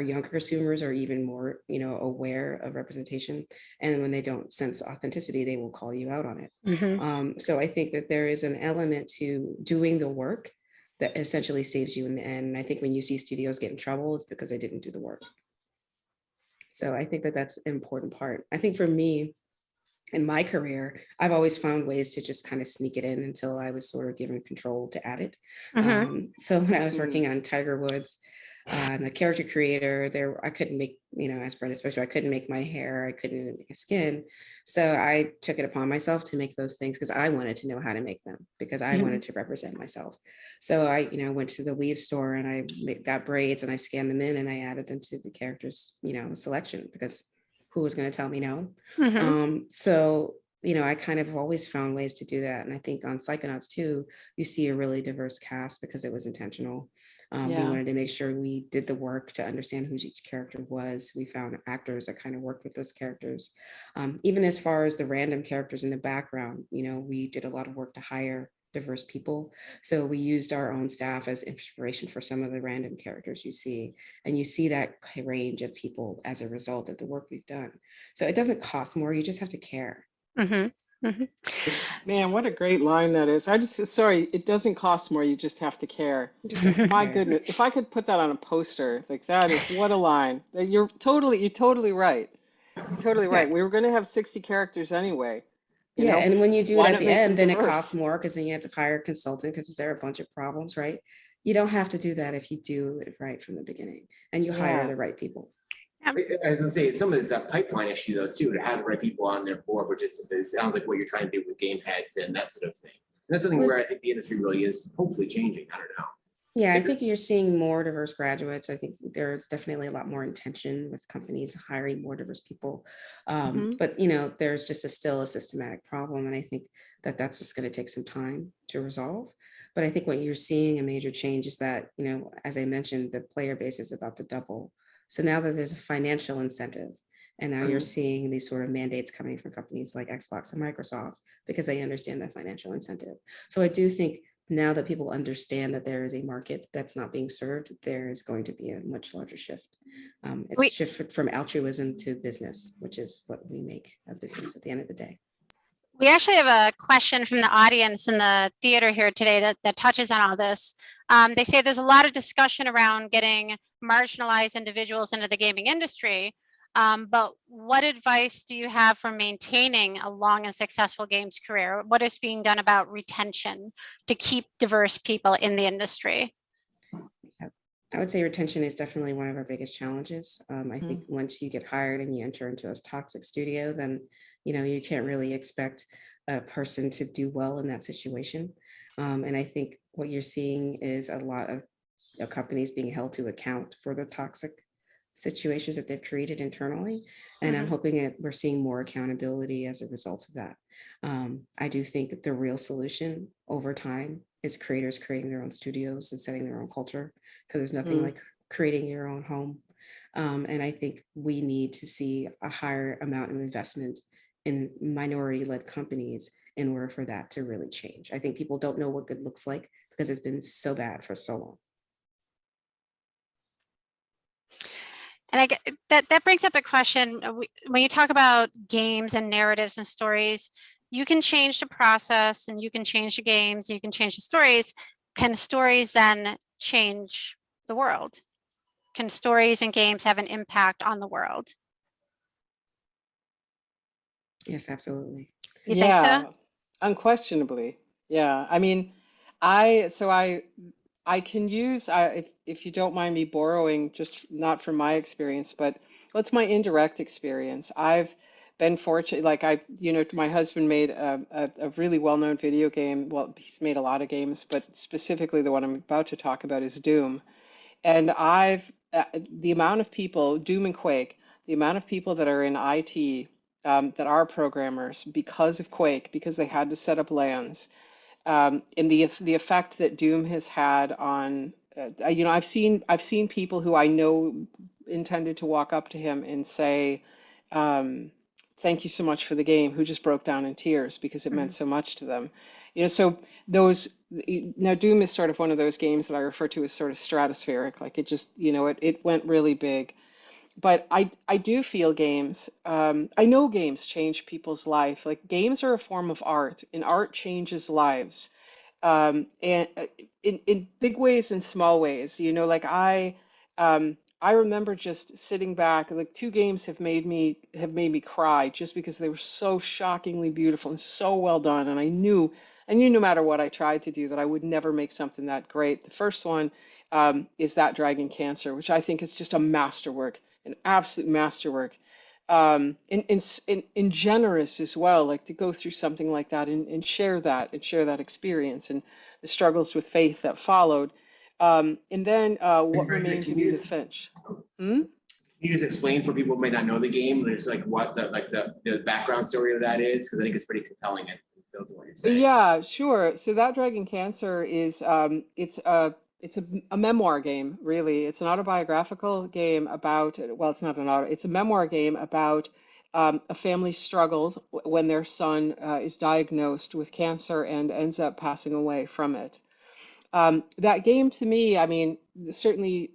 younger consumers are even more, aware of representation. And when they don't sense authenticity, they will call you out on it. So I think that there is an element to doing the work that essentially saves you in the end. And I think when you see studios get in trouble, it's because they didn't do the work. So I think that that's an important part. I think for me, in my career, I've always found ways to just kind of sneak it in until I was sort of given control to add it. So when I was working on Tiger Woods, the character creator there, I couldn't make, as Brenda especially, I couldn't make my hair, I couldn't make a skin. So I took it upon myself to make those things because I wanted to know how to make them, because I wanted to represent myself. So I, went to the weave store and I got braids and I scanned them in and I added them to the character's, selection, because who was going to tell me no? So, I kind of always found ways to do that. And I think on Psychonauts too, you see a really diverse cast because it was intentional. We wanted to make sure we did the work to understand who each character was. We found actors that kind of worked with those characters. Even as far as the random characters in the background, we did a lot of work to hire diverse people. So we used our own staff as inspiration for some of the random characters you see. And you see that range of people as a result of the work we've done. So it doesn't cost more, you just have to care. Man, what a great line that is. Sorry, it doesn't cost more, you just have to care. You just have to My care. goodness, if I could put that on a poster, like that is, what a line. You're totally right. You're totally right. Yeah. We were going to have 60 characters anyway. Yeah, and when you do it Why at not the make them end, then it diverse? costs more because then you have to hire a consultant because there are a bunch of problems, right? You don't have to do that if you do it right from the beginning and you hire Yeah. the right people. I was gonna say, some of it's a pipeline issue though, too, to have the right people on their board, which is, it sounds like what you're trying to do with game heads and that sort of thing. And that's something where I think the industry really is hopefully changing. I don't know. Yeah, I Is it- think you're seeing more diverse graduates. I think there's definitely a lot more intention with companies hiring more diverse people. But, there's just still a systematic problem. And I think that that's just going to take some time to resolve. But I think what you're seeing a major change is that, as I mentioned, the player base is about to double. So now that there's a financial incentive, and now you're seeing these sort of mandates coming from companies like Xbox and Microsoft because they understand that financial incentive. So I do think now that people understand that there is a market that's not being served, there is going to be a much larger shift. It's shifted from altruism to business, which is what we make a business at the end of the day. We actually have a question from the audience in the theater here today that touches on all this. They say there's a lot of discussion around getting marginalized individuals into the gaming industry. But what advice do you have for maintaining a long and successful games career? What is being done about retention to keep diverse people in the industry? I would say retention is definitely one of our biggest challenges. I think once you get hired and you enter into a toxic studio, then you can't really expect a person to do well in that situation. And I think what you're seeing is a lot of companies being held to account for the toxic situations that they've created internally. And I'm hoping that we're seeing more accountability as a result of that. I do think that the real solution over time is creators creating their own studios and setting their own culture, because there's nothing like creating your own home. And I think we need to see a higher amount of investment in minority-led companies in order for that to really change. I think people don't know what good looks like because it's been so bad for so long. And that brings up a question. When you talk about games and narratives and stories, you can change the process and you can change the games, you can change the stories. Can stories then change the world? Can stories and games have an impact on the world? Yes, absolutely. You think so? Unquestionably. Yeah. I mean, I can use, if you don't mind me borrowing, just not from my experience, but what's my indirect experience? I've been fortunate, like my husband made a really well-known video game. Well, he's made a lot of games, but specifically the one I'm about to talk about is Doom. And the amount of people, Doom and Quake, the amount of people that are in IT, that are programmers because of Quake, because they had to set up LANs, and the effect that Doom has had on I've seen people who I know intended to walk up to him and say, um, "Thank you so much for the game," who just broke down in tears because it meant so much to them. So those now Doom is sort of one of those games that I refer to as sort of stratospheric. Like it just, it went really big. But I do feel games. I know games change people's life. Like games are a form of art, and art changes lives, and in big ways and small ways. Like I remember just sitting back. Like two games have made me cry just because they were so shockingly beautiful and so well done. And I knew no matter what I tried to do that I would never make something that great. The first one is That Dragon Cancer, which I think is just a masterwork, an absolute masterwork. And generous as well, like to go through something like that and share that experience and the struggles with faith that followed. And then And What Brenda, Remains of Edith Finch. Hmm? can you just explain for people who may not know the game, just like what the background story of that is? Because I think it's pretty compelling and builds on what you're saying. Yeah, sure. So That Dragon Cancer is it's a memoir game, really. It's an autobiographical game about, well, it's not an auto, it's a memoir game about a family struggles when their son is diagnosed with cancer and ends up passing away from it. That game to me, I mean, certainly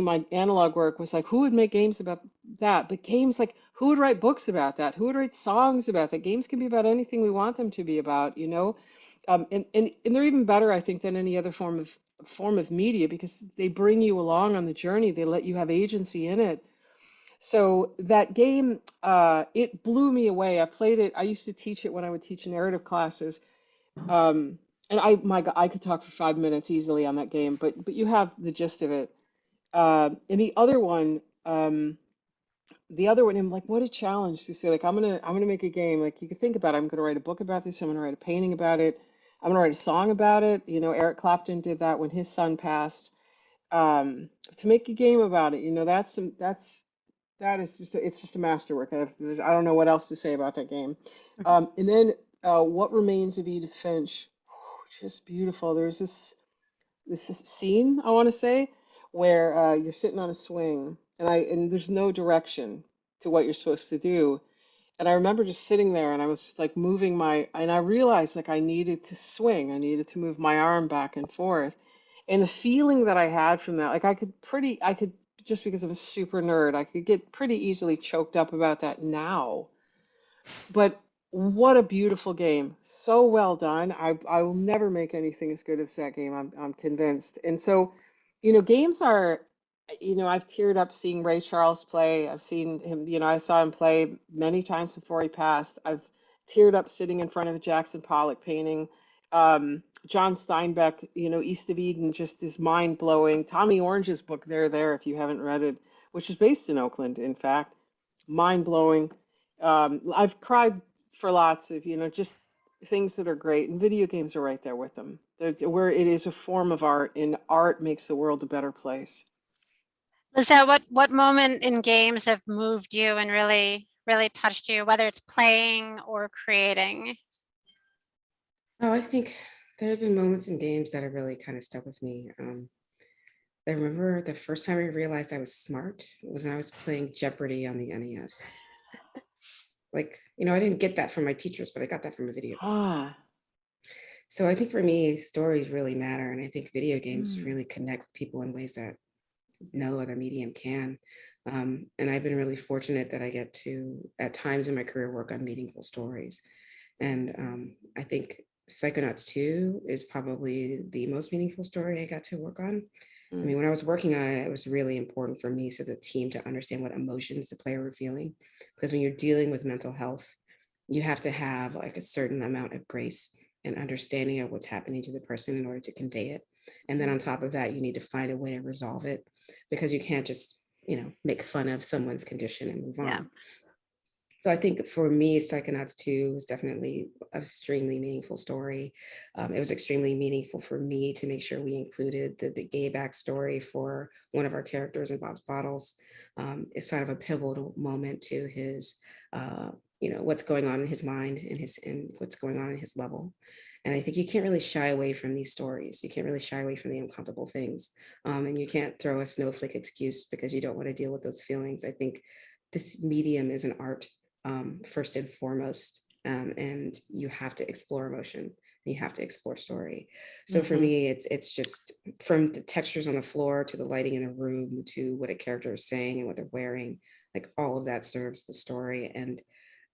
my analog work was like, who would make games about that? But games like, who would write books about that? Who would write songs about that? Games can be about anything we want them to be about. And they're even better, I think, than any other form of media because they bring you along on the journey. They let you have agency in it. So that game, it blew me away. I played it. I used to teach it when I would teach narrative classes. And my God, I could talk for 5 minutes easily on that game, but you have the gist of it. And the other one, I'm like, what a challenge to say, like, I'm gonna make a game. Like, you could think about it. I'm gonna write a book about this. I'm gonna write a painting about it. I'm gonna write a song about it. Eric Clapton did that when his son passed. To make a game about it, that is just a masterwork. I don't know what else to say about that game. And then What Remains of Edith Finch, just beautiful. There's this scene I want to say where you're sitting on a swing and there's no direction to what you're supposed to do. And I remember just sitting there and I was like and I realized like I needed to swing. I needed to move my arm back and forth. And the feeling that I had from that, like I could, just because I'm a super nerd, I could get pretty easily choked up about that now. But what a beautiful game. So well done. I will never make anything as good as that game. I'm convinced. And so, games are, I've teared up seeing Ray Charles play. I've seen him, I saw him play many times before he passed. I've teared up sitting in front of a Jackson Pollock painting. John Steinbeck, East of Eden just is mind blowing. Tommy Orange's book, There, if you haven't read it, which is based in Oakland, in fact, mind blowing. I've cried for lots of, just things that are great, and video games are right there with them. Where it is a form of art, and art makes the world a better place. Lizette, what moment in games have moved you and really, really touched you, whether it's playing or creating? Oh, I think there have been moments in games that have really kind of stuck with me. I remember the first time I realized I was smart was when I was playing Jeopardy on the NES. Like, I didn't get that from my teachers, but I got that from a video game. Ah, So I think for me, stories really matter. And I think video games mm, really connect people in ways that no other medium can. And I've been really fortunate that I get to, at times in my career, work on meaningful stories. And I think Psychonauts 2 is probably the most meaningful story I got to work on. I mean, mm, when I was working on it, it was really important for me, so the team, to understand what emotions the player were feeling. Because when you're dealing with mental health, you have to have like a certain amount of grace and understanding of what's happening to the person in order to convey it. And then on top of that, you need to find a way to resolve it, because you can't just, make fun of someone's condition and move Yeah. on. So I think for me, Psychonauts 2 was definitely an extremely meaningful story. It was extremely meaningful for me to make sure we included the big gay backstory for one of our characters in Bob's Bottles. It's sort of a pivotal moment to his, what's going on in his mind and what's going on in his level. And I think you can't really shy away from these stories. You can't really shy away from the uncomfortable things. And you can't throw a snowflake excuse because you don't want to deal with those feelings. I think this medium is an art, first and foremost. And you have to explore emotion. You have to explore story. So for me, it's just from the textures on the floor to the lighting in the room to what a character is saying and what they're wearing, like all of that serves the story. And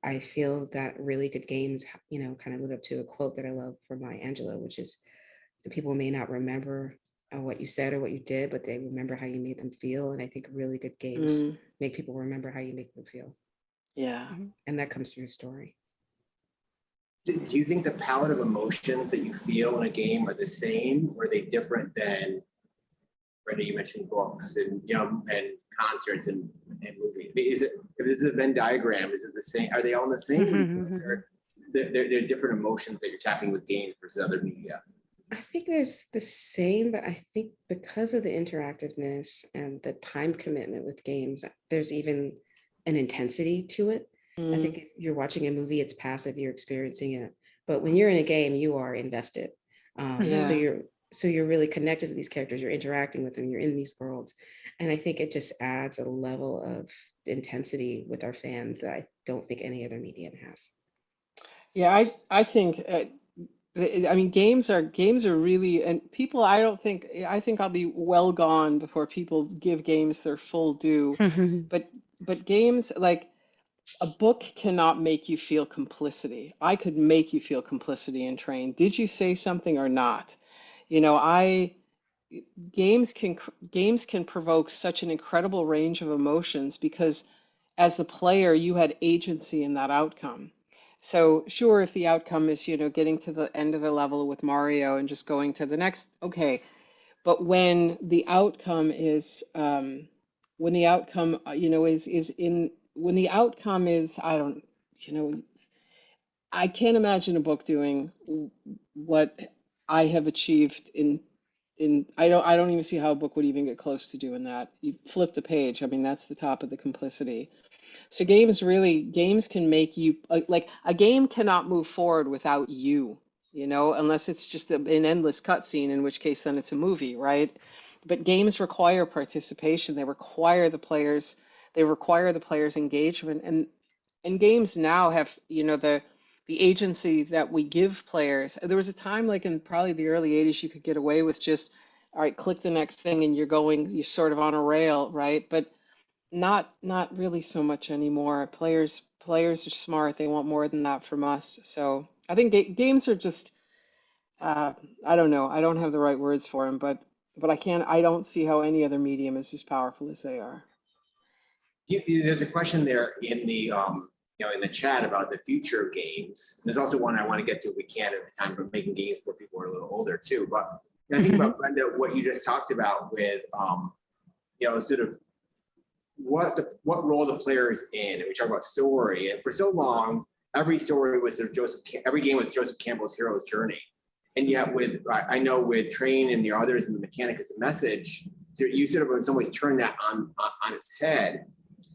I feel that really good games, kind of live up to a quote that I love from Maya Angelou, which is people may not remember what you said or what you did, but they remember how you made them feel. And I think really good games make people remember how you make them feel. Yeah. And that comes through story. Do you think the palette of emotions that you feel in a game are the same, or are they different than, Brenda, you mentioned books and and concerts and movies? I mean, if this is a Venn diagram, is it the same? Are they all the same? They're different emotions that you're tapping with games versus other media. I think there's the same, but I think because of the interactiveness and the time commitment with games, there's even an intensity to it. I think if you're watching a movie, it's passive, you're experiencing it. But when you're in a game, you are invested. So you're really connected to these characters, you're interacting with them, you're in these worlds. And I think it just adds a level of intensity with our fans that I don't think any other medium has. Yeah, I think I mean games are really, and people, I think I'll be well gone before people give games their full due. But games, like, a book cannot make you feel complicity. I could make you feel complicity in Train. Did you say something or not? You know, I games can provoke such an incredible range of emotions because as the player, you had agency in that outcome. So sure, if the outcome is, getting to the end of the level with Mario and just going to the next, okay. But when the outcome is, when the outcome, when the outcome is, I don't, you know, I can't imagine a book doing what I have achieved I don't even see how a book would even get close to doing that. You flip the page. I mean, that's the top of the complicity. So games can make you like a game cannot move forward without you, unless it's just an endless cutscene, in which case then it's a movie, right? But games require participation. They require the player's engagement, and games now have, the agency that we give players. There was a time, like in probably the early 80s, you could get away with just, all right, click the next thing and you're sort of on a rail, right? But not really so much anymore. Players are smart. They want more than that from us. So I think games are just, uh, I don't know. I don't have the right words for them, but I don't see how any other medium is as powerful as they are. There's a question there in the in the chat about the future of games. There's also one I want to get to if we can at the time, but making games for people who are a little older too. But I think about, Brenda, what you just talked about with sort of what role the player is in, and we talk about story. And for so long, every story was sort of every game was Joseph Campbell's hero's journey. And yet, I know with Train and the others and the mechanic as a message, so you sort of in some ways turn that on its head.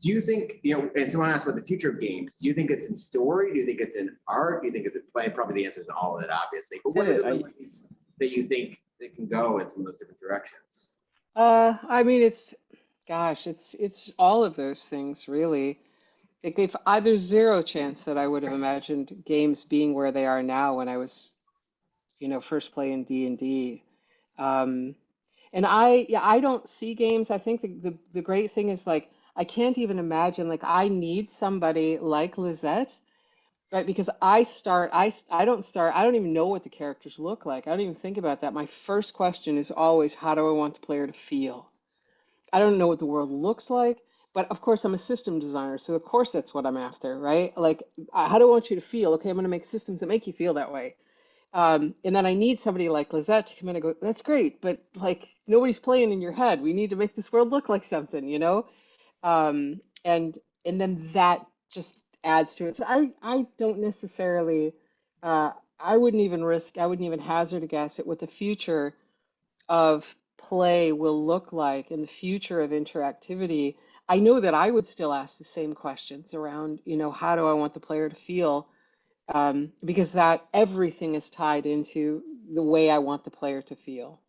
Do you think, and someone asked about the future of games, do you think it's in story? Do you think it's in art? Do you think it's in play? Probably the answer is all of it, obviously. But what are some ways that you think they can go in some of those different directions? I mean, it's all of those things, really. There's zero chance that I would have imagined games being where they are now when I was, first playing D&D. And I don't see games. I think the great thing is, like, I can't even imagine, like, I need somebody like Lisette, right? Because I don't even know what the characters look like. I don't even think about that. My first question is always, how do I want the player to feel? I don't know what the world looks like, but of course I'm a system designer, so of course that's what I'm after, right? Like, how do I want you to feel? Okay, I'm going to make systems that make you feel that way. And then I need somebody like Lisette to come in and go, that's great, but, like, nobody's playing in your head. We need to make this world look like something, Um, and then that just adds to it. So I don't necessarily, I wouldn't even hazard a guess at what the future of play will look like in the future of interactivity. I know that I would still ask the same questions around, how do I want the player to feel? because that everything is tied into the way I want the player to feel.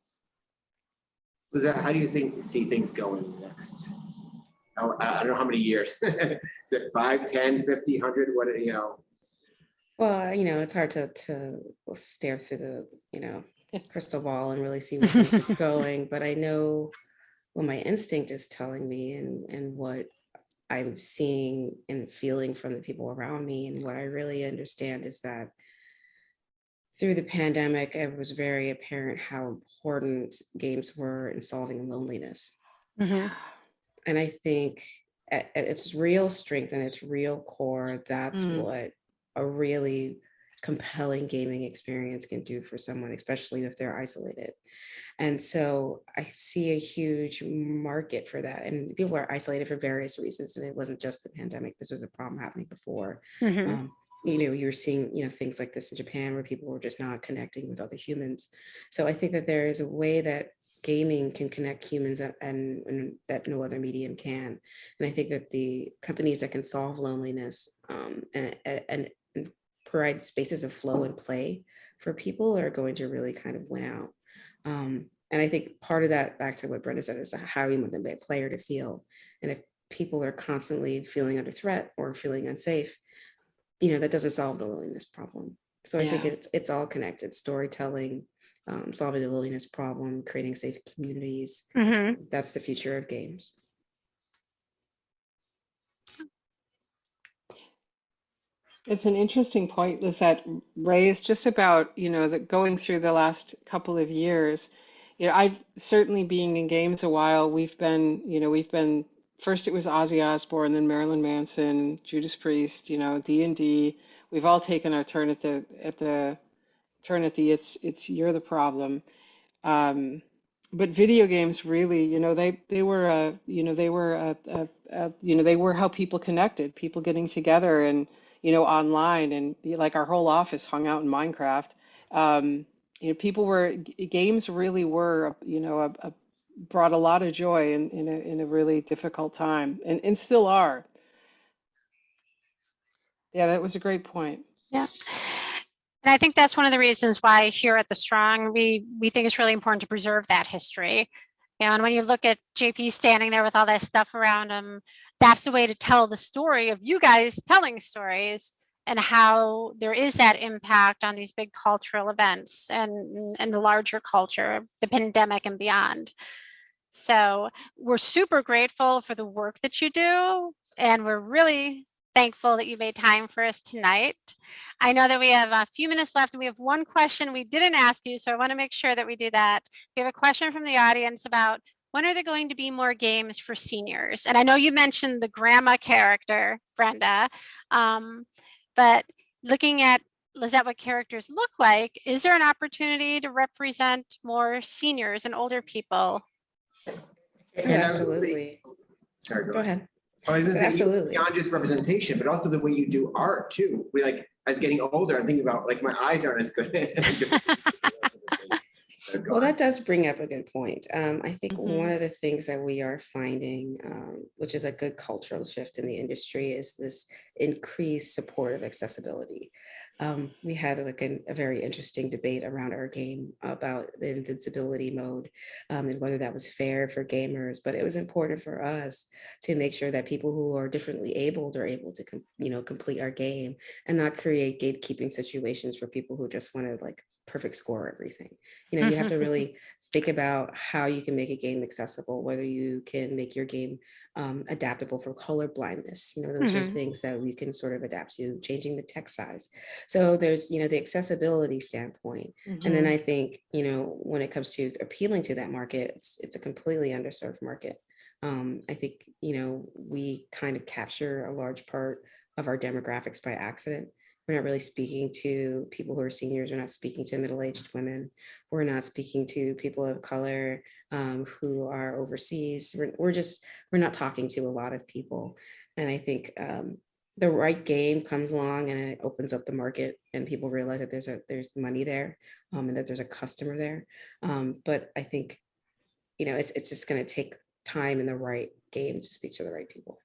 Lisette, how do you see things going next? I don't know how many years. Is it 5, 10, 50, 100? What, you know? Well, it's hard to stare through the, crystal ball and really see where things are going. But I know what my instinct is telling me and what I'm seeing and feeling from the people around me. And what I really understand is that through the pandemic, it was very apparent how important games were in solving loneliness. Mhm. And I think at its real strength and its real core, that's what a really compelling gaming experience can do for someone, especially if they're isolated. And so I see a huge market for that. And people are isolated for various reasons. And it wasn't just the pandemic. This was a problem happening before. Mhm. You're seeing, things like this in Japan where people were just not connecting with other humans. So I think that there is a way that gaming can connect humans and that no other medium can. And I think that the companies that can solve loneliness and provide spaces of flow and play for people are going to really kind of win out. And I think part of that, back to what Brenda said, is how you want the player to feel. And if people are constantly feeling under threat or feeling unsafe, that doesn't solve the loneliness problem. So I think it's all connected: storytelling, solving the loneliness problem, creating safe communities. Mhm. That's the future of games. It's an interesting point, Lisette raised, just about, that going through the last couple of years. I've certainly, being in games a while, we've been, first it was Ozzy Osbourne, then Marilyn Manson, Judas Priest, D&D. We've all taken our turn at the it's you're the problem. But video games really, they were they were how people connected, people getting together and online, and like our whole office hung out in Minecraft. Games really were, brought a lot of joy in a really difficult time, and still are. Yeah, that was a great point. Yeah. And I think that's one of the reasons why here at the Strong, we think it's really important to preserve that history. And when you look at JP standing there with all that stuff around him, that's the way to tell the story of you guys telling stories and how there is that impact on these big cultural events and the larger culture, the pandemic and beyond. So we're super grateful for the work that you do, and we're really thankful that you made time for us tonight. I know that we have a few minutes left and we have one question we didn't ask you, so I want to make sure that we do that. We have a question from the audience about when are there going to be more games for seniors? And I know you mentioned the grandma character, Brenda, but looking at Lisette, what characters look like, is there an opportunity to represent more seniors and older people? Oh, absolutely. Sorry, Go ahead. I was going to say, Absolutely. beyond just representation, but also the way you do art too. We like, as getting older, I'm thinking about like my eyes aren't as good. Well, that does bring up a good point. I think Mhm. one of the things that we are finding, which is a good cultural shift in the industry, is this increased support of accessibility. We had like a very interesting debate around our game about the invincibility mode and whether that was fair for gamers, but it was important for us to make sure that people who are differently abled are able to complete our game and not create gatekeeping situations for people who just want to like perfect score everything. You have to really think about how you can make a game accessible, whether you can make your game adaptable for color blindness. Those are things that we can sort of adapt to, changing the text size. So there's, the accessibility standpoint. And then I think, when it comes to appealing to that market, it's a completely underserved market. I think, we kind of capture a large part of our demographics by accident. We're not really speaking to people who are seniors. We're not speaking to middle-aged women. We're not speaking to people of color who are overseas. We're not talking to a lot of people. And I think the right game comes along and it opens up the market and people realize that there's money there and that there's a customer there. But I think, it's just going to take time and the right game to speak to the right people.